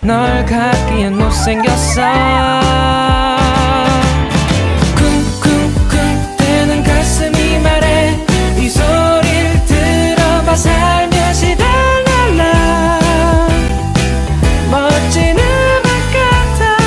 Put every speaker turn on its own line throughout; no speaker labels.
널 갖기엔 못생겼어 쿵쿵쿵 대는 가슴이 말해 이 소리를 들어봐 살며시 달랄라 멋진 음악 같아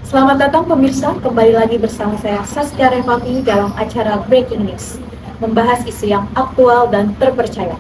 Selamat datang pemirsa, kembali lagi bersama saya Saskia Revati dalam acara Breaking News, membahas isu yang aktual dan terpercaya.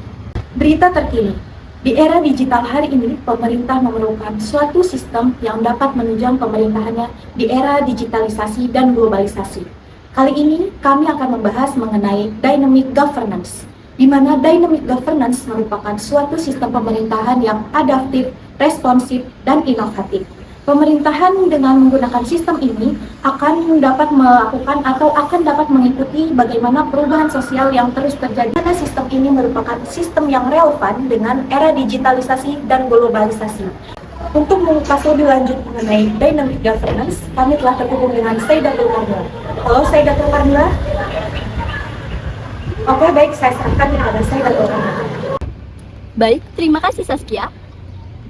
Berita terkini, di era digital hari ini, pemerintah memerlukan suatu sistem yang dapat menunjang pemerintahannya di era digitalisasi dan globalisasi. Kali ini kami akan membahas mengenai dynamic governance, di mana dynamic governance merupakan suatu sistem pemerintahan yang adaptif, responsif, dan inovatif. Pemerintahan dengan menggunakan sistem ini akan dapat melakukan atau akan dapat mengikuti bagaimana perubahan sosial yang terus terjadi. Karena sistem ini merupakan sistem yang relevan dengan era digitalisasi dan globalisasi. Untuk mengupas lebih lanjut mengenai dynamic governance, kami telah terhubung dengan Saidatul Karmila. Halo Saidatul Karmila. Oke, baik, saya serahkan kepada Saidatul Karmila.
Baik, terima kasih Saskia.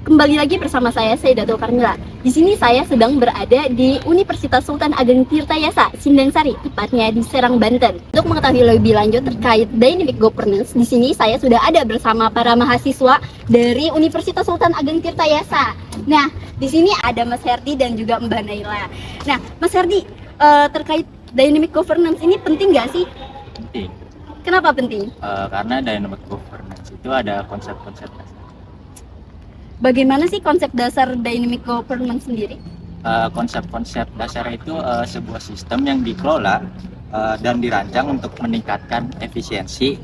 Kembali lagi bersama saya Saidatul Karmila. Di sini saya sedang berada di Universitas Sultan Ageng Tirtayasa, Sindang Sari, tepatnya di Serang, Banten. Untuk mengetahui lebih lanjut terkait dynamic governance, di sini saya sudah ada bersama para mahasiswa dari Universitas Sultan Ageng Tirtayasa. Nah, di sini ada Mas Herdi dan juga Mbak Naila. Nah, Mas Herdi, terkait dynamic governance ini penting nggak sih?
Penting.
Kenapa penting?
Karena dynamic governance itu ada konsep-konsep dasar.
Bagaimana sih konsep dasar dynamic governance sendiri?
Konsep-konsep dasar itu sebuah sistem yang dikelola dan dirancang untuk meningkatkan efisiensi,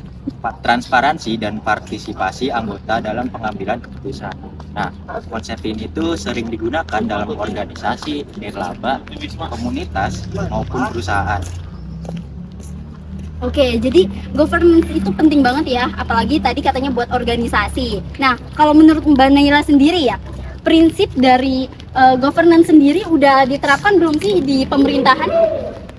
transparansi, dan partisipasi anggota dalam pengambilan keputusan. Nah, konsep ini tuh sering digunakan dalam organisasi, nirlaba, komunitas, maupun perusahaan.
Oke, jadi governance itu penting banget ya, apalagi tadi katanya buat organisasi. Nah, kalau menurut Mbak Naila sendiri ya, prinsip dari governance sendiri udah diterapkan belum sih di pemerintahan?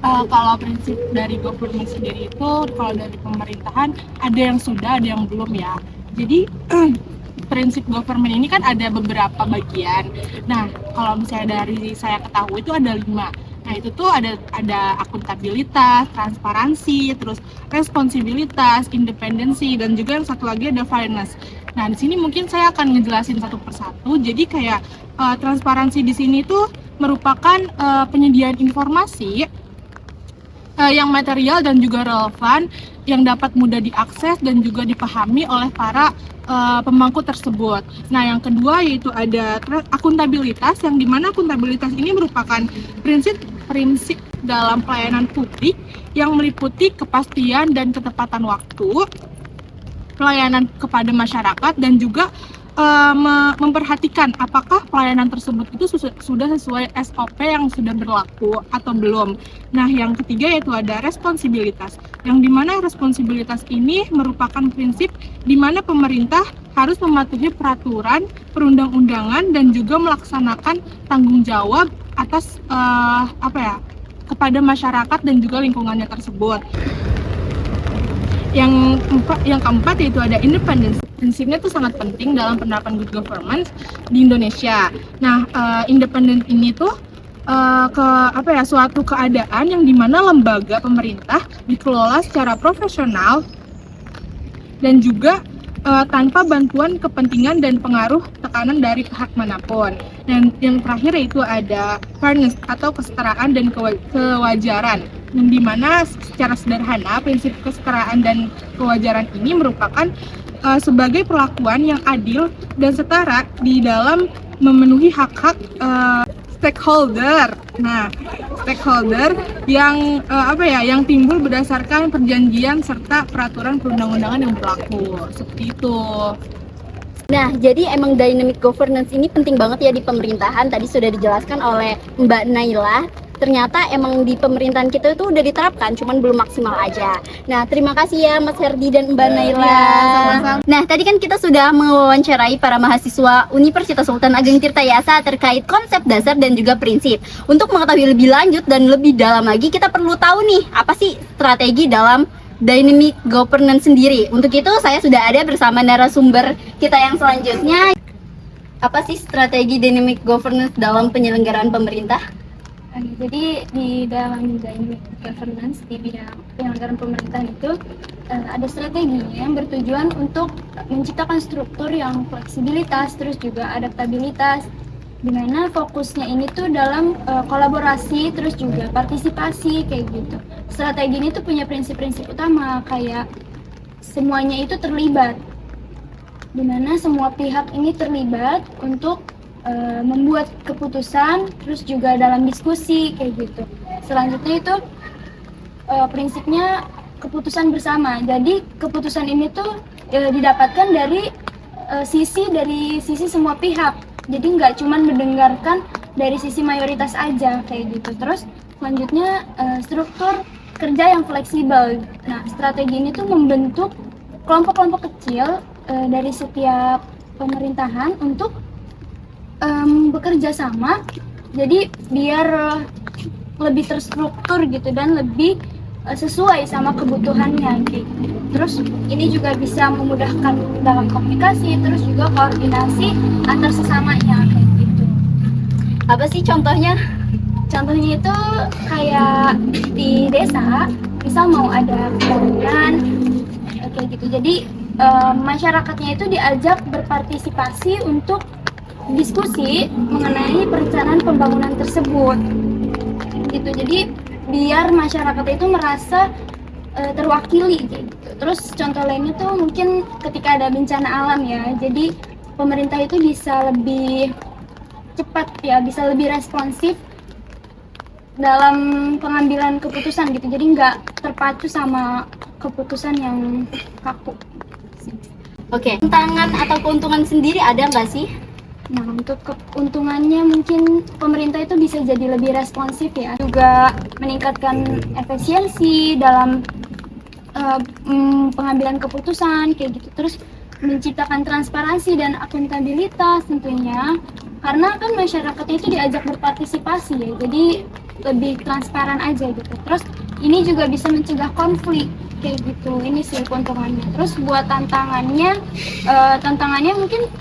Kalau prinsip dari governance sendiri itu, kalau dari pemerintahan ada yang sudah, ada yang belum ya. Jadi prinsip government ini kan ada beberapa bagian. Nah, kalau misalnya dari saya ketahui itu ada 5. Nah, itu tuh ada akuntabilitas, transparansi, terus responsibilitas, independensi, dan juga yang satu lagi ada fairness. Nah, di sini mungkin saya akan ngejelasin satu persatu. Jadi kayak transparansi di sini tuh merupakan penyediaan informasi yang material dan juga relevan, yang dapat mudah diakses dan juga dipahami oleh para pemangku tersebut. Nah, yang kedua yaitu ada akuntabilitas, yang dimana akuntabilitas ini merupakan prinsip dalam pelayanan publik yang meliputi kepastian dan ketepatan waktu, pelayanan kepada masyarakat, dan juga memperhatikan apakah pelayanan tersebut itu sudah sesuai SOP yang sudah berlaku atau belum. Nah, yang ketiga yaitu ada responsibilitas, yang dimana responsibilitas ini merupakan prinsip di mana pemerintah harus mematuhi peraturan, perundang-undangan, dan juga melaksanakan tanggung jawab atas kepada masyarakat dan juga lingkungannya tersebut. Yang keempat yaitu ada independence. Prinsipnya itu sangat penting dalam penerapan good governance di Indonesia. Nah, independent ini tuh suatu keadaan yang dimana lembaga pemerintah dikelola secara profesional dan juga tanpa bantuan kepentingan dan pengaruh tekanan dari pihak manapun. Dan yang terakhir yaitu ada fairness atau kesetaraan dan kewajaran, yang dimana secara sederhana prinsip kesetaraan dan kewajaran ini merupakan sebagai perlakuan yang adil dan setara di dalam memenuhi hak-hak stakeholder. Nah, stakeholder yang yang timbul berdasarkan perjanjian serta peraturan perundang-undangan yang berlaku. Seperti itu.
Nah, jadi emang dynamic governance ini penting banget ya di pemerintahan. Tadi sudah dijelaskan oleh Mbak Naila. ternyata emang di pemerintahan kita itu udah diterapkan, cuman belum maksimal aja. Nah, terima kasih ya Mas Herdi dan Mbak Naila. Nah, tadi kan kita sudah mewawancarai para mahasiswa Universitas Sultan Ageng Tirtayasa terkait konsep dasar dan juga prinsip. Untuk mengetahui lebih lanjut dan lebih dalam lagi, kita perlu tahu nih, apa sih strategi dalam dynamic governance sendiri. Untuk itu saya sudah ada bersama narasumber kita yang selanjutnya. Apa sih strategi dynamic governance dalam penyelenggaraan pemerintah?
Jadi di dalam dynamic governance di bidang penyelenggaraan pemerintahan itu ada strateginya yang bertujuan untuk menciptakan struktur yang fleksibilitas, terus juga adaptabilitas, di mana fokusnya ini tuh dalam kolaborasi, terus juga partisipasi kayak gitu. Strategi ini tuh punya prinsip-prinsip utama kayak semuanya itu terlibat, di mana semua pihak ini terlibat untuk membuat keputusan, terus juga dalam diskusi kayak gitu. Selanjutnya itu prinsipnya keputusan bersama. Jadi keputusan ini tuh didapatkan dari sisi semua pihak. Jadi nggak cuma mendengarkan dari sisi mayoritas aja kayak gitu. Terus selanjutnya struktur kerja yang fleksibel. Nah, strategi ini tuh membentuk kelompok-kelompok kecil dari setiap pemerintahan untuk bekerja sama, jadi biar lebih terstruktur gitu dan lebih sesuai sama kebutuhannya gitu. Terus ini juga bisa memudahkan dalam komunikasi, terus juga koordinasi antar sesamanya kayak gitu.
Apa sih contohnya?
Contohnya itu kayak di desa, misal mau ada pembangunan kayak gitu. Jadi masyarakatnya itu diajak berpartisipasi untuk diskusi mengenai perencanaan pembangunan tersebut gitu. Jadi biar masyarakat itu merasa terwakili gitu. Terus contoh lainnya tuh mungkin ketika ada bencana alam ya, jadi pemerintah itu bisa lebih cepat ya, bisa lebih responsif dalam pengambilan keputusan gitu. Jadi nggak terpacu sama keputusan yang kaku.
Oke, tantangan atau keuntungan sendiri ada nggak sih?
Nah, untuk keuntungannya mungkin pemerintah itu bisa jadi lebih responsif ya, juga meningkatkan efisiensi dalam pengambilan keputusan kayak gitu. Terus menciptakan transparansi dan akuntabilitas tentunya, karena kan masyarakatnya itu diajak berpartisipasi ya, jadi lebih transparan aja gitu. Terus ini juga bisa mencegah konflik kayak gitu. Ini sih keuntungannya. Terus buat tantangannya mungkin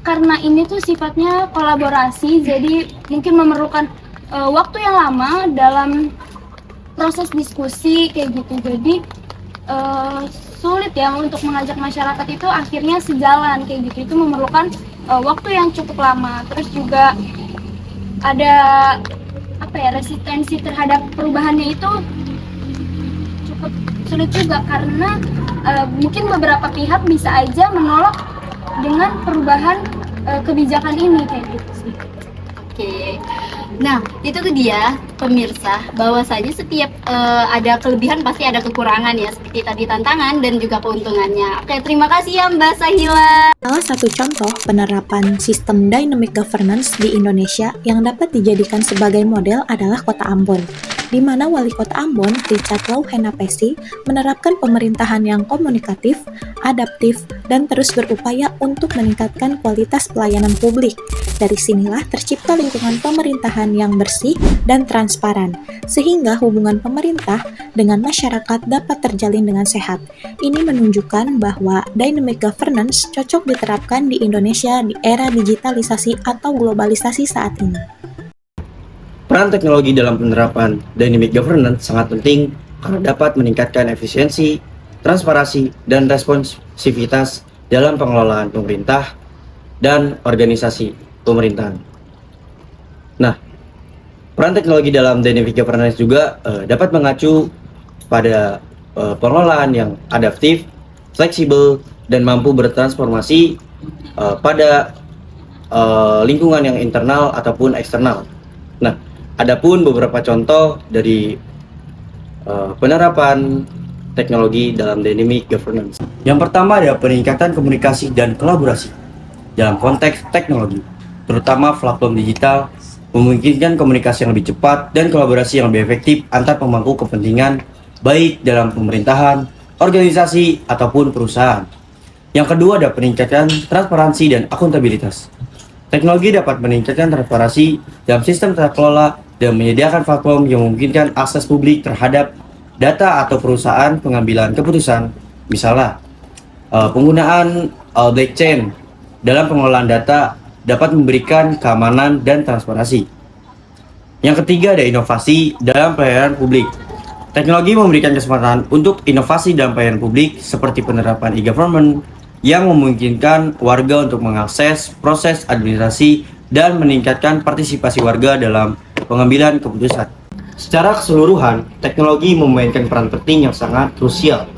karena ini tuh sifatnya kolaborasi, jadi mungkin memerlukan waktu yang lama dalam proses diskusi kayak gitu. Jadi sulit ya untuk mengajak masyarakat itu akhirnya sejalan kayak gitu. Itu memerlukan waktu yang cukup lama. Terus juga ada resistensi terhadap perubahannya itu cukup sulit juga, karena mungkin beberapa pihak bisa aja menolak dengan perubahan kebijakan ini kayak gitu sih.
Oke. Nah, itu tuh dia pemirsa, bahwasanya setiap ada kelebihan pasti ada kekurangan ya, seperti tadi tantangan dan juga keuntungannya. Oke, terima kasih ya Mbak Sahila.
Salah satu contoh penerapan sistem dynamic governance di Indonesia yang dapat dijadikan sebagai model adalah Kota Ambon, di mana Wali Kota Ambon, Richard Louhenapesi, menerapkan pemerintahan yang komunikatif, adaptif, dan terus berupaya untuk meningkatkan kualitas pelayanan publik. Dari sinilah tercipta lingkungan pemerintahan yang bersih dan transparan, sehingga hubungan pemerintah dengan masyarakat dapat terjalin dengan sehat. Ini menunjukkan bahwa dynamic governance cocok diterapkan di Indonesia di era digitalisasi atau globalisasi saat ini.
Peran teknologi dalam penerapan dynamic governance sangat penting karena dapat meningkatkan efisiensi, transparansi, dan responsivitas dalam pengelolaan pemerintah dan organisasi pemerintahan. Nah, peran teknologi dalam dynamic governance juga dapat mengacu pada pengelolaan yang adaptif, fleksibel, dan mampu bertransformasi pada lingkungan yang internal ataupun eksternal. Nah, adapun beberapa contoh dari penerapan teknologi dalam dynamic governance. Yang pertama adalah peningkatan komunikasi dan kolaborasi dalam konteks teknologi, terutama platform digital memungkinkan komunikasi yang lebih cepat dan kolaborasi yang lebih efektif antar pemangku kepentingan, baik dalam pemerintahan, organisasi, ataupun perusahaan. Yang kedua ada peningkatan transparansi dan akuntabilitas. Teknologi dapat meningkatkan transparansi dalam sistem tata kelola dan menyediakan platform yang memungkinkan akses publik terhadap data atau perusahaan pengambilan keputusan. Misalnya, penggunaan blockchain dalam pengelolaan data dapat memberikan keamanan dan transparansi. Yang ketiga ada inovasi dalam pelayanan publik. Teknologi memberikan kesempatan untuk inovasi dalam pelayanan publik seperti penerapan e-government yang memungkinkan warga untuk mengakses proses administrasi dan meningkatkan partisipasi warga dalam pengambilan keputusan. Secara keseluruhan, teknologi memainkan peran penting yang sangat krusial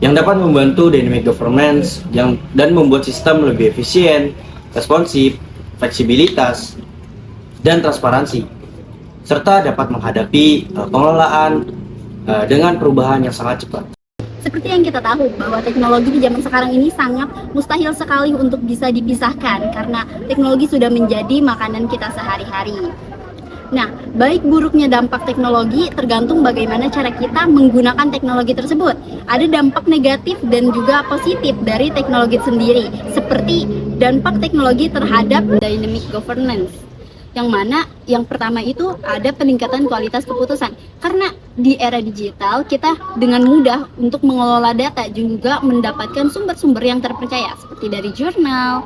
yang dapat membantu dynamic governance dan membuat sistem lebih efisien, responsif, fleksibilitas, dan transparansi, serta dapat menghadapi pengelolaan dengan perubahan yang sangat cepat.
Seperti yang kita tahu bahwa teknologi di zaman sekarang ini sangat mustahil sekali untuk bisa dipisahkan karena teknologi sudah menjadi makanan kita sehari-hari. Nah, baik buruknya dampak teknologi tergantung bagaimana cara kita menggunakan teknologi tersebut. Ada dampak negatif dan juga positif dari teknologi sendiri, seperti dampak teknologi terhadap dynamic governance. Yang mana yang pertama itu ada peningkatan kualitas keputusan. Karena di era digital kita dengan mudah untuk mengelola data juga mendapatkan sumber-sumber yang terpercaya seperti dari jurnal,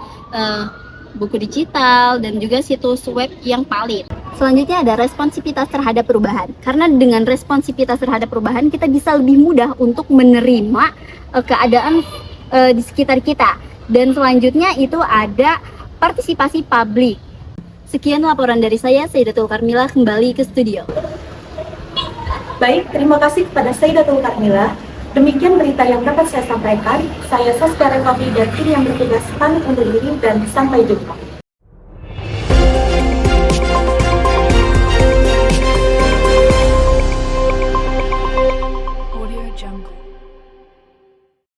buku digital, dan juga situs web yang valid. Selanjutnya ada responsivitas terhadap perubahan. Karena dengan responsivitas terhadap perubahan kita bisa lebih mudah untuk menerima keadaan di sekitar kita. Dan selanjutnya itu ada partisipasi publik. Sekian laporan dari saya, Sayyidatul Karmila, kembali ke studio.
Baik, terima kasih kepada Sayyidatul Karmila. Demikian berita yang dapat saya sampaikan. Saya Saskia Revavi dan tim yang bertugas pamit undur diri dan sampai jumpa.